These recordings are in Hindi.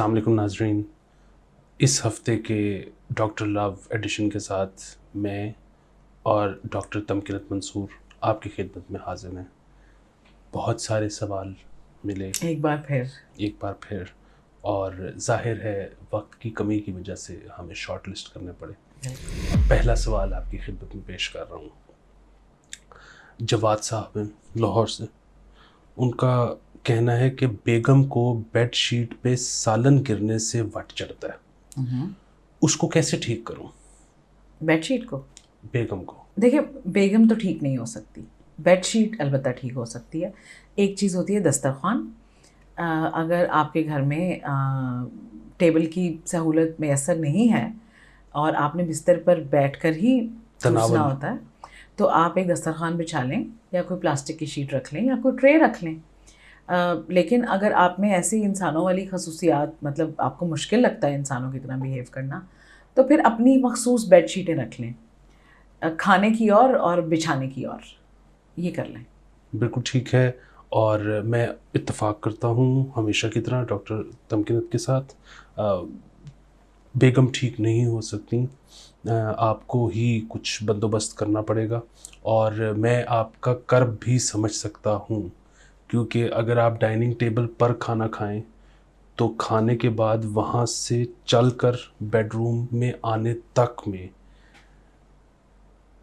अस्सलाम वालेकुम नाज़रीन, इस हफ़्ते के डॉक्टर लव एडिशन के साथ मैं और डॉक्टर तमकिनत मंसूर आपकी खिदमत में हाज़िर हैं। बहुत सारे सवाल मिले एक बार फिर और ज़ाहिर है वक्त की कमी की वजह से हमें शॉर्ट लिस्ट करने पड़े। पहला सवाल आपकी खिदमत में पेश कर रहा हूँ। जवाद साहब हैं लाहौर से, उनका कहना है कि बेगम को बेड शीट पे सालन गिरने से वट चढ़ता है, उसको कैसे ठीक करूं? बेडशीट को, बेगम को देखिए बेगम तो ठीक नहीं हो सकती, बेडशीट अलबत्ता ठीक हो सकती है। एक चीज़ होती है दस्तरखान। अगर आपके घर में टेबल की सहूलत मैसर नहीं है और आपने बिस्तर पर बैठकर ही ठूसना होता है तो आप एक दस्तरखान बिछा लें या कोई प्लास्टिक की शीट रख लें या कोई ट्रे रख लें। लेकिन अगर आप में ऐसे इंसानों वाली खसूसियात, मतलब आपको मुश्किल लगता है इंसानों की तरह बिहेव करना, तो फिर अपनी मखसूस बेड शीटें रख लें, खाने की और बिछाने की और, ये कर लें। बिल्कुल ठीक है और मैं इत्तेफाक करता हूँ हमेशा की तरह डॉक्टर तमकिनत के साथ। बेगम ठीक नहीं हो सकती, आपको ही कुछ बंदोबस्त करना पड़ेगा और मैं आपका कर्ब भी समझ सकता हूँ, क्योंकि अगर आप डाइनिंग टेबल पर खाना खाएं तो खाने के बाद वहाँ से चलकर बेडरूम में आने तक में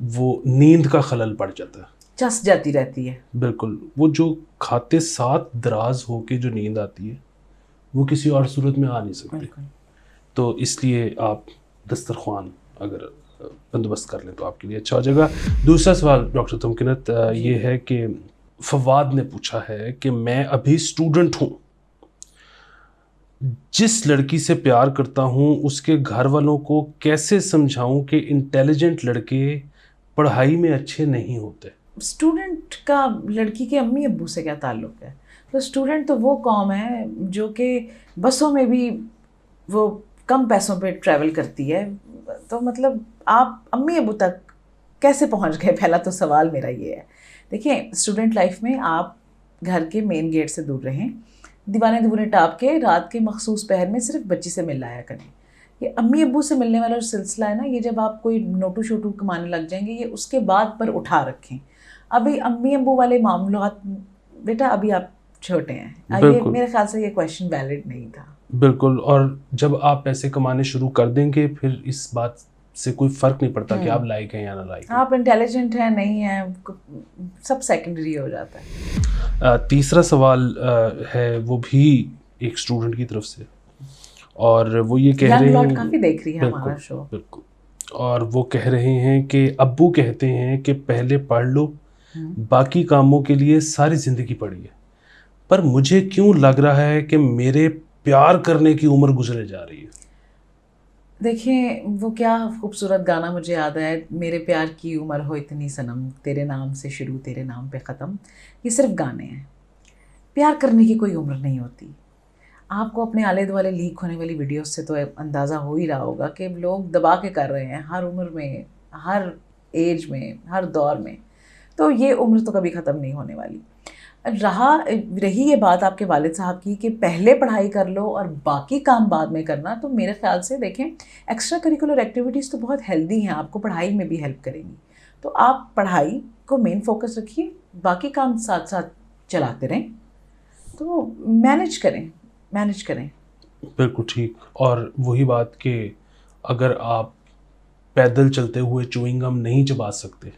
वो नींद का खलल पड़ जाता है, चस जाती रहती है। बिल्कुल, वो जो खाते साथ दराज होके जो नींद आती है वो किसी और सूरत में आ नहीं सकती। तो इसलिए आप दस्तरखान अगर बंदोबस्त कर लें तो आपके लिए अच्छा हो जाएगा। दूसरा सवाल डॉक्टर तमकिनत ये है कि फवाद ने पूछा है कि मैं अभी स्टूडेंट हूँ, जिस लड़की से प्यार करता हूँ उसके घर वालों को कैसे समझाऊं कि इंटेलिजेंट लड़के पढ़ाई में अच्छे नहीं होते? स्टूडेंट का लड़की के अम्मी अब्बू से क्या ताल्लुक़ है? तो स्टूडेंट तो वो कौम है जो कि बसों में भी वो कम पैसों पे ट्रैवल करती है, तो मतलब आप अम्मी अब्बू तक कैसे पहुंच गए? पहला तो सवाल मेरा ये है। देखिए, स्टूडेंट लाइफ में आप घर के मेन गेट से दूर रहें, दीवाने दीवाने टाप के रात के मखसूस पहर में सिर्फ बच्ची से मिल आया करें। ये अम्मी अब्बू से मिलने वाला जो सिलसिला है ना, ये जब आप कोई नोटू शोटू कमाने लग जाएंगे, ये उसके बाद पर उठा रखें। अभी अम्मी अब्बू वाले मामलात, बेटा अभी आप छोटे हैं, ये मेरे ख्याल से ये क्वेश्चन वैलिड नहीं था। बिल्कुल, और जब आप पैसे कमाने शुरू कर देंगे फिर इस बात से कोई फ़र्क नहीं पड़ता कि आप लायक हैं या ना लायक हैं। आप इंटेलिजेंट हैं नहीं हैं, सब सेकेंडरी हो जाता है। तीसरा सवाल है वो भी एक स्टूडेंट की तरफ से, और वो ये कह रहे हैं, काफ़ी देख रही है हमारा शो, बिल्कुल, और वो कह रहे हैं कि अब्बू कहते हैं कि पहले पढ़ लो, बाकी कामों के लिए सारी ज़िंदगी पढ़ी है, पर मुझे क्यों लग रहा है कि मेरे प्यार करने की उम्र गुजरे जा रही है। देखिए, वो क्या खूबसूरत गाना मुझे याद है, मेरे प्यार की उम्र हो इतनी सनम, तेरे नाम से शुरू तेरे नाम पे ख़त्म। ये सिर्फ गाने हैं, प्यार करने की कोई उम्र नहीं होती। आपको अपने आले दुआले लीक होने वाली वीडियोस से तो अंदाज़ा हो ही रहा होगा कि लोग दबा के कर रहे हैं, हर उम्र में, हर एज में, हर दौर में। तो ये उम्र तो कभी ख़त्म नहीं होने वाली। रही ये बात आपके वालिद साहब की कि पहले पढ़ाई कर लो और बाकी काम बाद में करना, तो मेरे ख्याल से देखें, एक्स्ट्रा करिकुलर एक्टिविटीज़ तो बहुत हेल्दी हैं, आपको पढ़ाई में भी हेल्प करेंगी। तो आप पढ़ाई को मेन फोकस रखिए, बाकी काम साथ साथ चलाते रहें, तो मैनेज करें। बिल्कुल ठीक। और वही बात कि अगर आप पैदल चलते हुए च्युइंग गम नहीं चबा सकते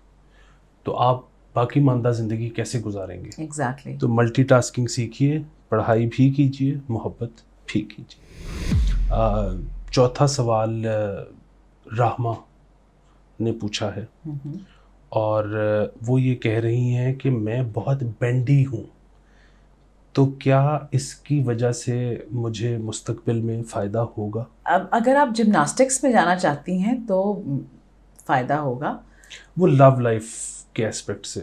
तो आप बाकी मानदा ज़िंदगी कैसे गुजारेंगे? एग्जैक्टली। तो मल्टीटास्किंग सीखिए, पढ़ाई भी कीजिए, मोहब्बत भी कीजिए। चौथा सवाल राहमा ने पूछा है और वो ये कह रही हैं कि मैं बहुत बेंडी हूँ, तो क्या इसकी वजह से मुझे मुस्तकबिल में फ़ायदा होगा? अब अगर आप जिम्नास्टिक्स में जाना चाहती हैं तो फ़ायदा होगा। वो लव लाइफ के एस्पेक्ट से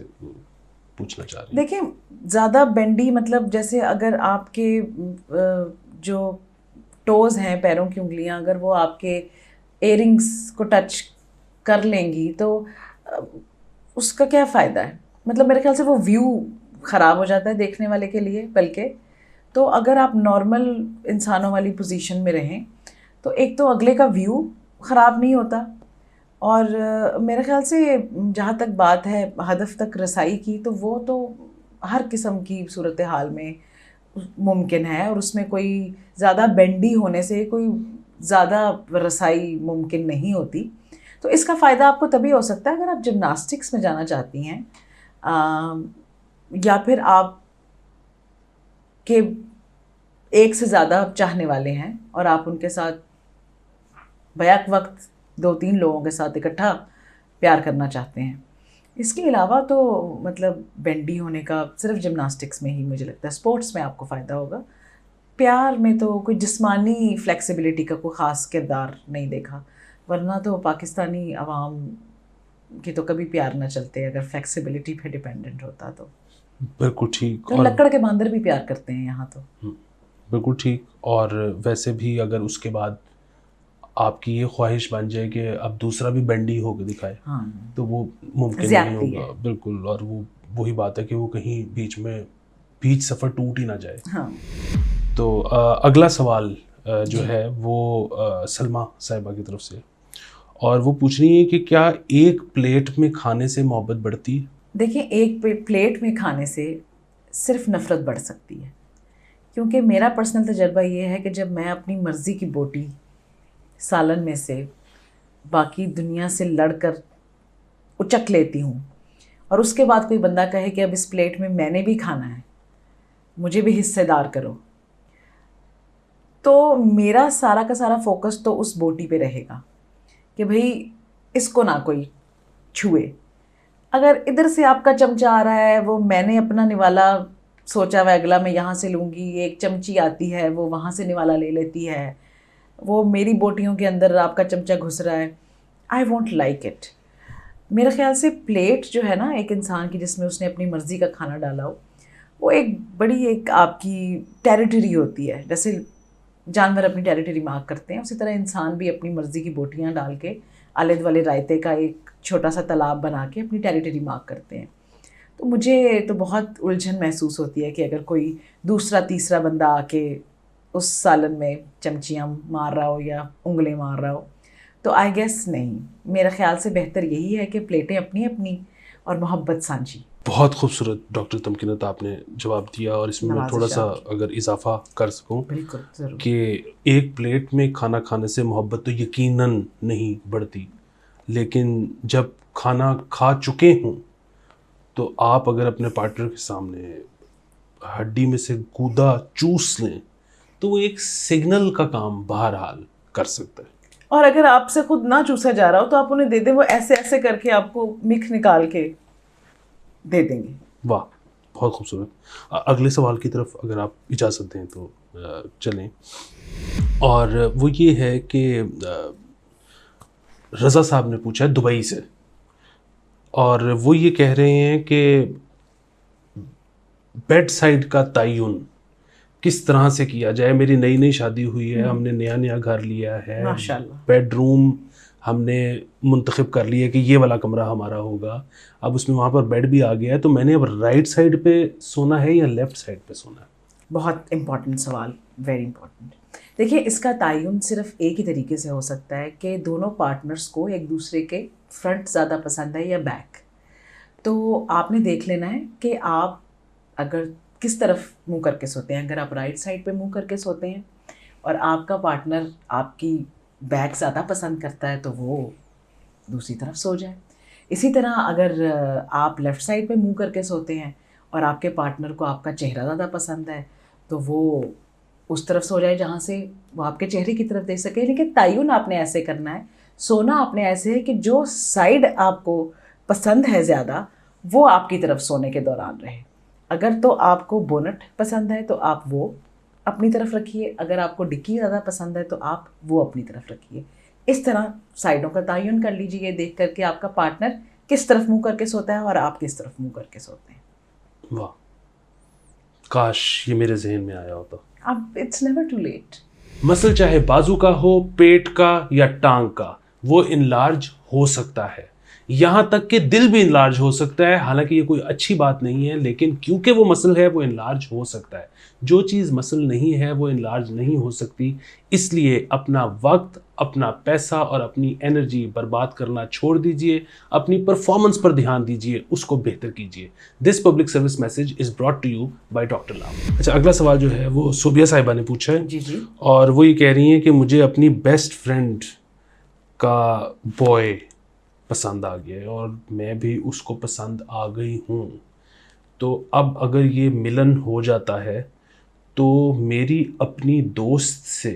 पूछना चाह रही हैं। देखिए, ज़्यादा बेंडी मतलब जैसे अगर आपके जो टोज़ हैं, पैरों की उंगलियां, अगर वो आपके एयरिंग्स को टच कर लेंगी तो उसका क्या फ़ायदा है? मतलब मेरे ख्याल से वो व्यू ख़राब हो जाता है देखने वाले के लिए, बल्कि तो अगर आप नॉर्मल इंसानों वाली पोजीशन में रहें तो एक तो अगले का व्यू ख़राब नहीं होता, और मेरे ख्याल से जहाँ तक बात है हदफ तक रसाई की, तो वो तो हर किस्म की सूरत हाल में मुमकिन है, और उसमें कोई ज़्यादा बेंडी होने से कोई ज़्यादा रसाई मुमकिन नहीं होती। तो इसका फ़ायदा आपको तभी हो सकता है अगर आप जिमनास्टिक्स में जाना चाहती हैं, या फिर आप के एक से ज़्यादा चाहने वाले हैं और आप उनके साथ बैक वक्त 2-3 लोगों के साथ इकट्ठा प्यार करना चाहते हैं। इसके अलावा तो मतलब बेंडी होने का सिर्फ जिमनास्टिक्स में ही मुझे लगता है, स्पोर्ट्स में आपको फ़ायदा होगा। प्यार में तो कोई जिस्मानी फ्लेक्सिबिलिटी का कोई ख़ास किरदार नहीं देखा, वरना तो पाकिस्तानी अवाम की तो कभी प्यार ना चलते अगर फ्लेक्सिबिलिटी पे डिपेंडेंट होता तो। बिल्कुल ठीक। तो लक्कड़ के बांदर भी प्यार करते हैं यहाँ तो। बिल्कुल ठीक। और वैसे भी अगर उसके बाद आपकी ये ख्वाहिश बन जाए कि अब दूसरा भी बेंडी होकर दिखाए, हाँ, तो वो मुमकिन नहीं होगा। बिल्कुल। और वो वही बात है कि वो कहीं बीच सफ़र टूट ही ना जाए। हाँ। तो अगला सवाल जो है वो सलमा साहिबा की तरफ से, और वो पूछ रही है कि क्या एक प्लेट में खाने से मोहब्बत बढ़ती है? देखिए, एक प्लेट में खाने से सिर्फ नफ़रत बढ़ सकती है, क्योंकि मेरा पर्सनल तजर्बा ये है कि जब मैं अपनी मर्ज़ी की बोटी सालन में से बाकी दुनिया से लड़कर उचक लेती हूँ, और उसके बाद कोई बंदा कहे कि अब इस प्लेट में मैंने भी खाना है, मुझे भी हिस्सेदार करो, तो मेरा सारा का सारा फोकस तो उस बोटी पे रहेगा कि भाई इसको ना कोई छुए। अगर इधर से आपका चमचा आ रहा है, वो मैंने अपना निवाला सोचा हुआ अगला मैं यहाँ से लूँगी, एक चमची आती है वो वहाँ से निवाला ले लेती है, वो मेरी बोटियों के अंदर आपका चमचा घुस रहा है, आई वॉन्ट लाइक इट। मेरे ख्याल से प्लेट जो है ना एक इंसान की जिसमें उसने अपनी मर्ज़ी का खाना डाला हो, वो एक बड़ी एक आपकी टेरिटरी होती है। जैसे जानवर अपनी टेरिटरी मार्क करते हैं, उसी तरह इंसान भी अपनी मर्ज़ी की बोटियाँ डाल के आले दुआले रायते का एक छोटा सा तालाब बना के अपनी टेरिटरी मार्क करते हैं। तो मुझे तो बहुत उलझन महसूस होती है कि अगर कोई दूसरा तीसरा बंदा आके उस सालन में चमचियाँ मार रहा हो या उंगलें मार रहा हो, तो आई गेस नहीं, मेरे ख्याल से बेहतर यही है कि प्लेटें अपनी अपनी और मोहब्बत सांझी। बहुत खूबसूरत डॉक्टर तमकीनत आपने जवाब दिया, और इसमें मैं थोड़ा सा अगर इजाफा कर सकूं कि एक प्लेट में खाना खाने से मोहब्बत तो यकीनन नहीं बढ़ती, लेकिन जब खाना खा चुके हों तो आप अगर अपने पार्टनर के सामने हड्डी में से गूदा चूस लें तो वो एक सिग्नल का काम बहरहाल कर सकता है। और अगर आपसे खुद ना चूसा जा रहा हो तो आप उन्हें दे दें, वो ऐसे ऐसे करके आपको मिख निकाल के दे देंगे। वाह, बहुत खूबसूरत। अगले सवाल की तरफ अगर आप इजाज़त दें तो चलें, और वो ये है कि रज़ा साहब ने पूछा है दुबई से, और वो ये कह रहे हैं कि बेड साइड का तयन किस तरह से किया जाए। मेरी नई नई शादी हुई है, हमने नया नया घर लिया है, माशाल्लाह, बेडरूम हमने मुंतखब कर लिया कि ये वाला कमरा हमारा होगा, अब उसमें वहाँ पर बेड भी आ गया है, तो मैंने अब राइट साइड पे सोना है या लेफ़्ट साइड पे सोना है? बहुत इम्पॉर्टेंट सवाल, वेरी इम्पॉर्टेंट। देखिए, इसका तयन सिर्फ एक ही तरीके से हो सकता है कि दोनों पार्टनर्स को एक दूसरे के फ्रंट ज़्यादा पसंद है या बैक। तो आपने देख लेना है कि आप अगर किस तरफ मुंह करके सोते हैं। अगर आप राइट साइड पे मुंह करके सोते हैं और आपका पार्टनर आपकी बैक ज़्यादा पसंद करता है तो वो दूसरी तरफ सो जाए। इसी तरह अगर आप लेफ़्ट साइड पे मुंह करके सोते हैं और आपके पार्टनर को आपका चेहरा ज़्यादा पसंद है तो वो उस तरफ सो जाए जहाँ से वो आपके चेहरे की तरफ देख सके। लेकिन तयन आपने ऐसे करना है, सोना आपने ऐसे है कि जो साइड आपको पसंद है ज़्यादा वो आपकी तरफ सोने के दौरान रहे। अगर तो आपको बोनट पसंद है तो आप वो अपनी तरफ रखिए, अगर आपको डिक्की ज़्यादा पसंद है तो आप वो अपनी तरफ रखिए। इस तरह साइडों का तयन कर लीजिए, ये देख करके आपका पार्टनर किस तरफ मुंह करके सोता है और आप किस तरफ मुंह करके सोते हैं। वाह, काश ये मेरे जहन में आया होता। अब it's never too late. Muscle चाहे बाजू का हो, पेट का या टांग का, वो इनलार्ज हो सकता है। यहाँ तक कि दिल भी इनलार्ज हो सकता है। हालांकि ये कोई अच्छी बात नहीं है, लेकिन क्योंकि वो मसल है वो इनलार्ज हो सकता है। जो चीज़ मसल नहीं है वो इनलार्ज नहीं हो सकती। इसलिए अपना वक्त, अपना पैसा और अपनी एनर्जी बर्बाद करना छोड़ दीजिए। अपनी परफॉर्मेंस पर ध्यान दीजिए, उसको बेहतर कीजिए। This public service message is brought to you by doctor Labh. अच्छा, अगला सवाल जो है वो सोबिया साहिबा ने पूछा है जी जी। और वो ये कह रही हैं कि मुझे अपनी बेस्ट फ्रेंड का बॉय पसंद आ गया है और मैं भी उसको पसंद आ गई हूँ। तो अब अगर ये मिलन हो जाता है तो मेरी अपनी दोस्त से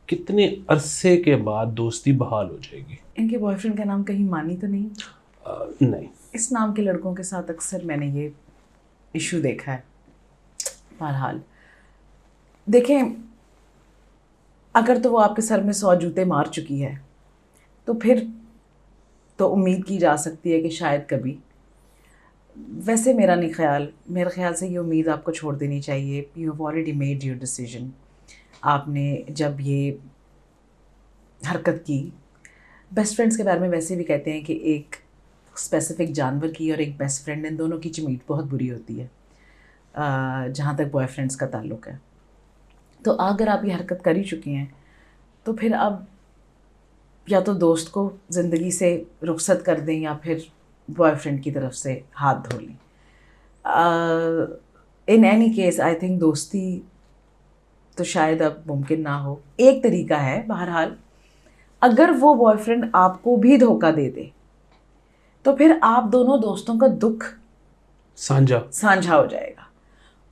कितने अरसे के बाद दोस्ती बहाल हो जाएगी? इनके बॉयफ्रेंड का नाम कहीं मानी तो नहीं? नहीं। इस नाम के लड़कों के साथ अक्सर मैंने ये इशू देखा है। बहरहाल देखें, अगर तो वो आपके सर में 100 जूते मार चुकी है तो फिर तो उम्मीद की जा सकती है कि शायद कभी, वैसे मेरा नहीं ख्याल, मेरे ख्याल से ये उम्मीद आपको छोड़ देनी चाहिए। You have already made your decision. आपने जब ये हरकत की, बेस्ट फ्रेंड्स के बारे में वैसे भी कहते हैं कि एक स्पेसिफिक जानवर की और एक बेस्ट फ्रेंड, इन दोनों की मीट बहुत बुरी होती है जहाँ तक बॉयफ्रेंड्स का ताल्लुक़ है। तो अगर आप ये हरकत कर ही चुकी हैं तो फिर अब या तो दोस्त को ज़िंदगी से रुखसत कर दें या फिर बॉयफ्रेंड की तरफ से हाथ धो लें। In any case I think दोस्ती तो शायद अब मुमकिन ना हो। एक तरीका है बहरहाल, अगर वो बॉयफ्रेंड आपको भी धोखा दे दे तो फिर आप दोनों दोस्तों का दुख साझा हो जाएगा।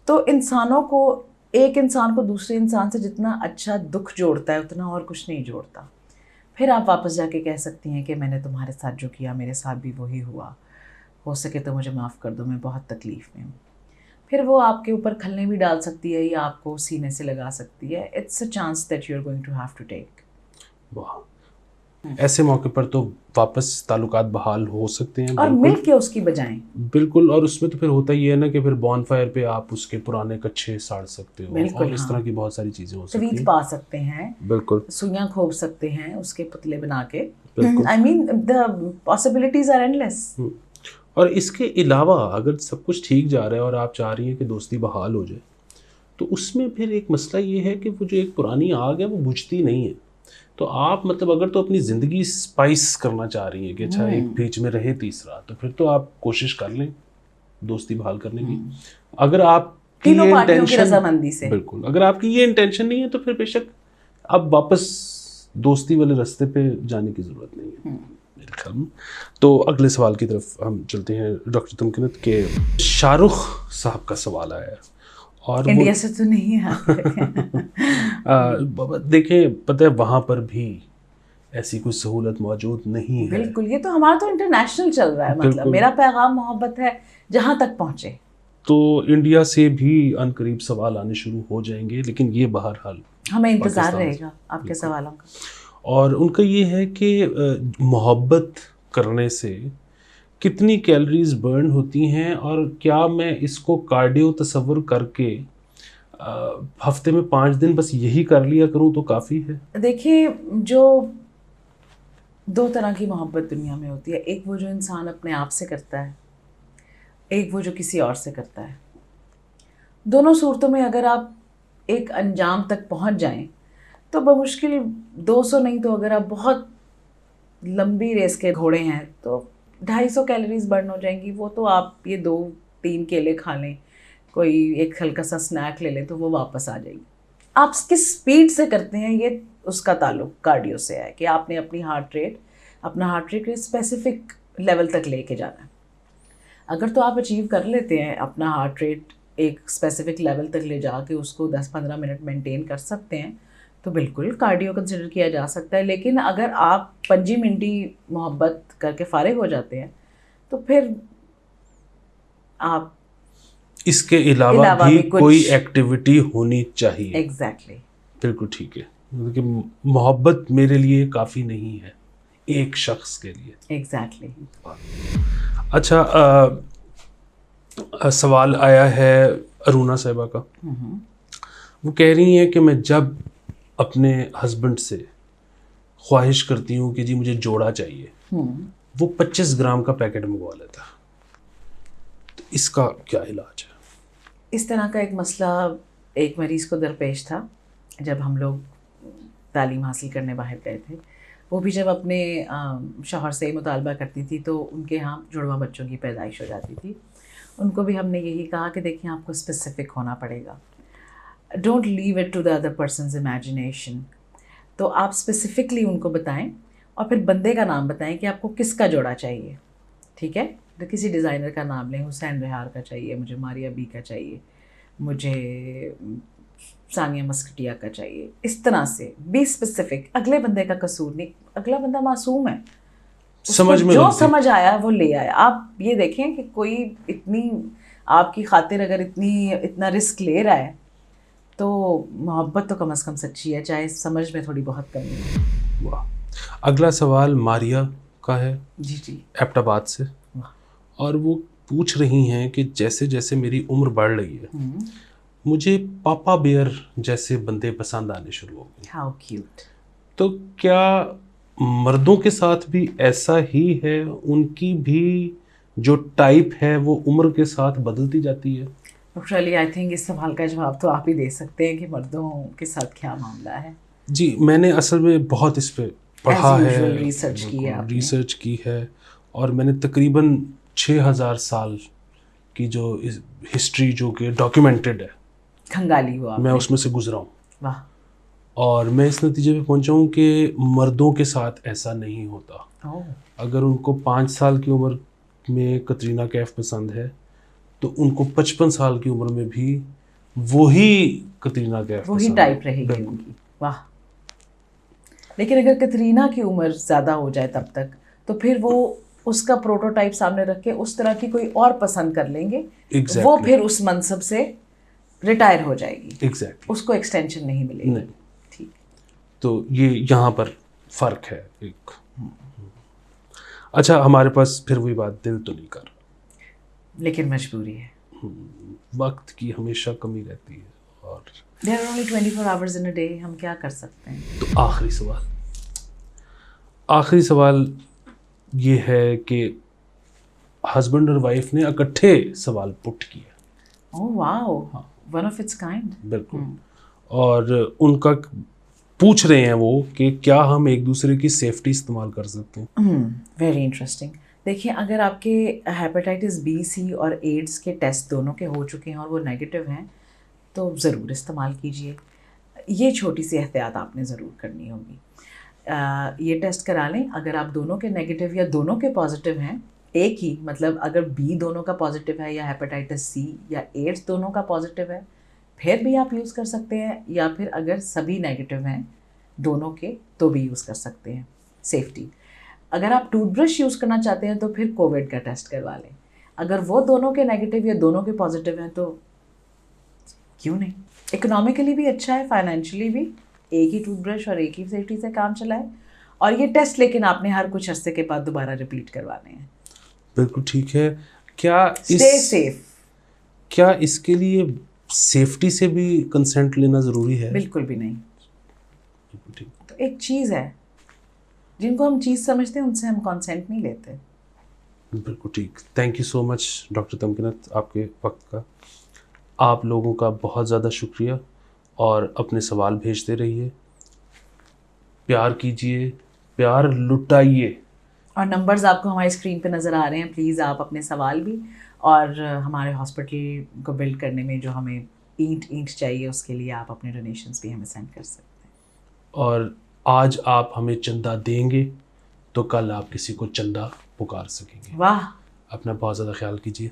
तो इंसानों को, एक इंसान को दूसरे इंसान से जितना अच्छा दुख जोड़ता है उतना और कुछ नहीं जोड़ता। फिर आप वापस जाके कह सकती हैं कि मैंने तुम्हारे साथ जो किया मेरे साथ भी वही हुआ, हो सके तो मुझे माफ़ कर दो, मैं बहुत तकलीफ़ में हूँ। फिर वो आपके ऊपर खलने भी डाल सकती है या आपको सीने से लगा सकती है। It's a chance that you are going to have to take. वाह, ऐसे मौके पर तो वापस ताल्लुकात बहाल हो सकते हैं और मिल के उसकी बजाएं। बिल्कुल। और उसमें तो फिर होता ही है ना कि फिर बॉनफायर पे आप उसके पुराने कच्छे साड़ सकते हो और इस तरह की बहुत सारी चीज़ें हो सकती हैं। तवीत पा सकते हैं, बिल्कुल, सुइयां खोप सकते हैं उसके पुतले बना के। I mean the possibilities are endless. और इसके अलावा अगर सब कुछ ठीक जा रहा है और आप चाह रही हैं कि दोस्ती बहाल हो जाए, तो उसमें फिर एक मसला ये है कि वो जो एक पुरानी आग है वो बुझती नहीं है। तो आप मतलब अगर तो अपनी ज़िंदगी स्पाइस करना चाह रही हैं कि अच्छा एक बीच में रहे तीसरा, तो फिर तो आप कोशिश कर लें दोस्ती बहाल करने की। अगर आप तीनों पार्टियों की रजामंदी से, बिल्कुल, अगर आपकी ये इंटेंशन नहीं है तो फिर बेशक अब वापस दोस्ती वाले रास्ते पे जाने की ज़रूरत नहीं है मेरे ख्याल में। तो अगले सवाल की तरफ हम चलते हैं डॉक्टर तमकिनत के। शाहरुख साहब का सवाल आया है और इंडिया से तो नहीं है। देखें, पता है वहाँ पर भी ऐसी कोई सहूलत मौजूद नहीं है। बिल्कुल, ये तो हमारा तो इंटरनेशनल चल रहा है। मतलब मेरा पैगाम मोहब्बत है जहाँ तक पहुँचे। तो इंडिया से भी अनकरीब सवाल आने शुरू हो जाएंगे, लेकिन ये बहरहाल हमें इंतज़ार रहेगा आपके सवालों का। और उनका ये है कि मोहब्बत करने से कितनी कैलोरीज बर्न होती हैं और क्या मैं इसको कार्डियो तसव्वुर करके हफ्ते में 5 दिन बस यही कर लिया करूं तो काफ़ी है? देखिए, जो 2 तरह की मोहब्बत दुनिया में होती है। एक वो जो इंसान अपने आप से करता है, एक वो जो किसी और से करता है। दोनों सूरतों में अगर आप एक अंजाम तक पहुंच जाएं तो बमुश्किल 200 नहीं तो अगर आप बहुत लंबी रेस के घोड़े हैं तो 250 कैलोरीज बर्न हो जाएंगी। वो तो आप ये 2-3 केले खा लें, कोई एक हल्का सा स्नैक ले लें तो वो वापस आ जाएगी। आप किस स्पीड से करते हैं ये उसका ताल्लुक कार्डियो से है कि आपने अपना हार्ट रेट स्पेसिफिक लेवल तक लेके जाना है। अगर तो आप अचीव कर लेते हैं अपना हार्ट रेट एक स्पेसिफिक लेवल तक ले जाके उसको 10-15 मिनट मेंटेन कर सकते हैं तो बिल्कुल कार्डियो कंसिडर किया जा सकता है। लेकिन अगर आप 5 मिनटी मोहब्बत करके फारिग हो जाते हैं तो फिर आप इसके अलावा भी कोई एक्टिविटी होनी चाहिए। एग्जैक्टली, बिल्कुल ठीक है, क्योंकि मोहब्बत मेरे लिए काफ़ी नहीं है एक शख्स के लिए। एग्जैक्टली। अच्छा, सवाल आया है अरुणा साहिबा का। वो कह रही हैं कि मैं जब अपने हस्बैंड से ख्वाहिश करती हूँ कि जी मुझे जोड़ा चाहिए वो 25 ग्राम का पैकेट मंगवा लेता है। तो इसका क्या इलाज है? इस तरह का एक मसला एक मरीज़ को दरपेश था जब हम लोग तालीम हासिल करने बाहर गए थे। वो भी जब अपने शौहर से मुतालबा करती थी तो उनके यहाँ जुड़वा बच्चों की पैदाइश हो जाती थी। उनको भी हमने यही कहा कि देखिए आपको स्पेसिफिक होना पड़ेगा, don't leave it to the other persons imagination. तो आप स्पेसिफिकली उनको बताएं और फिर बंदे का नाम बताएं कि आपको किसका जोड़ा चाहिए, ठीक है। तो किसी डिज़ाइनर का नाम लें, हुसैन रिहार का चाहिए, मुझे मारिया बी का चाहिए, मुझे सानिया मस्कटिया का चाहिए। इस तरह से बी स्पेसिफिक। अगले बंदे का कसूर नहीं, अगला बंदा मासूम है, समझ में जो लगती। समझ आया वो ले आया। आप ये देखें कि कोई इतनी आपकी खातिर अगर इतना रिस्क ले रहा है तो मोहब्बत तो कम से कम सच्ची है, चाहे समझ में थोड़ी बहुत कमी है। वाह। अगला सवाल मारिया का है, जी जी। एबटाबाद से, और वो पूछ रही हैं कि जैसे जैसे मेरी उम्र बढ़ रही है मुझे पापा बेयर जैसे बंदे पसंद आने शुरू हो गए। How cute. तो क्या मर्दों के साथ भी ऐसा ही है? उनकी भी जो टाइप है वो उम्र के साथ बदलती जाती है? डॉक्टर अली, आई थिंक इस सवाल का जवाब तो आप ही दे सकते हैं कि मर्दों के साथ क्या मामला है। जी, मैंने असल में बहुत इस पे पढ़ा As है, usual, रिसर्च की है आपने। रिसर्च की है, और मैंने तकरीबन 6000 साल की जो हिस्ट्री जो कि डॉक्यूमेंटेड है खंगाली हुआ मैं उसमें से गुजरा हूँ, वाह। और मैं इस नतीजे पे पहुंचा हूँ कि मर्दों के साथ ऐसा नहीं होता। ओह। अगर उनको 5 साल की उम्र में कतरीना कैफ पसंद है तो उनको 55 साल की उम्र में भी वही कतरीना कैफ वही पसंद टाइप है। रहेगी उनकी, वाह। लेकिन अगर कतरीना की उम्र ज़्यादा हो जाए तब तक तो फिर वो उसका प्रोटोटाइप सामने रख के उस तरह की कोई और पसंद कर लेंगे। Exactly. वो फिर उस मनसब से रिटायर हो जाएगी। एग्जैक्टली। उसको एक्सटेंशन नहीं मिलेगी। नहीं। ठीक। तो ये यहाँ पर फ़र्क है एक। अच्छा, हमारे पास फिर वही बात, दिल तो नहीं कर, लेकिन मजबूरी है। वक्त की हमेशा कमी रहती है, और There are only 24 hours in a day, हम क्या कर सकते हैं। तो आखिरी सवाल ये है कि हस्बैंड और वाइफ ने इकट्ठे सवाल पुट किया। Oh wow, one of its kind. बिल्कुल। और उनका पूछ रहे हैं वो कि क्या हम एक दूसरे की सेफ्टी इस्तेमाल कर सकते हैं। Very interesting. देखिए, अगर आपके हेपेटाइटिस बी, सी और एड्स के टेस्ट दोनों के हो चुके हैं और वो नेगेटिव हैं तो ज़रूर इस्तेमाल कीजिए। ये छोटी सी एहतियात आपने ज़रूर करनी होगी। ये टेस्ट करा लें। अगर आप दोनों के नेगेटिव या दोनों के पॉजिटिव हैं, एक ही मतलब अगर बी दोनों का पॉजिटिव है या हेपेटाइटिस सी या एड्स दोनों का पॉजिटिव है, फिर भी आप यूज़ कर सकते हैं, या फिर अगर सभी नेगेटिव हैं दोनों के तो भी यूज़ कर सकते हैं। सेफ्टी। अगर आप टूथब्रश यूज़ करना चाहते हैं तो फिर कोविड का टेस्ट करवा लें। अगर वो दोनों के नेगेटिव या दोनों के पॉजिटिव हैं तो क्यों नहीं। इकोनॉमिकली भी अच्छा है, फाइनेंशियली भी। एक ही टूथब्रश और एक ही सेफ्टी से काम चलाए। और ये टेस्ट लेकिन आपने हर कुछ अरसे के बाद दोबारा रिपीट करवाने हैं। बिल्कुल ठीक है। क्या स्टे सेफ। क्या इसके लिए सेफ्टी से भी कंसेंट लेना ज़रूरी है? बिल्कुल भी नहीं। बिल्कुल ठीक। तो एक चीज़ है, जिनको हम चीज़ समझते हैं उनसे हम कंसेंट नहीं लेते। बिल्कुल ठीक। Thank you so much doctor Tamkinat, आपके वक्त का। आप लोगों का बहुत ज़्यादा शुक्रिया, और अपने सवाल भेजते रहिए, प्यार कीजिए, प्यार लुटाइए। और नंबर्स आपको हमारी स्क्रीन पे नज़र आ रहे हैं। प्लीज़ आप अपने सवाल भी, और हमारे हॉस्पिटल को बिल्ड करने में जो हमें ईंट चाहिए उसके लिए आप अपने डोनेशंस भी हमें सेंड कर सकते हैं। और आज आप हमें चंदा देंगे तो कल आप किसी को चंदा पुकार सकेंगे। वाह। अपना बहुत ज़्यादा ख्याल कीजिए।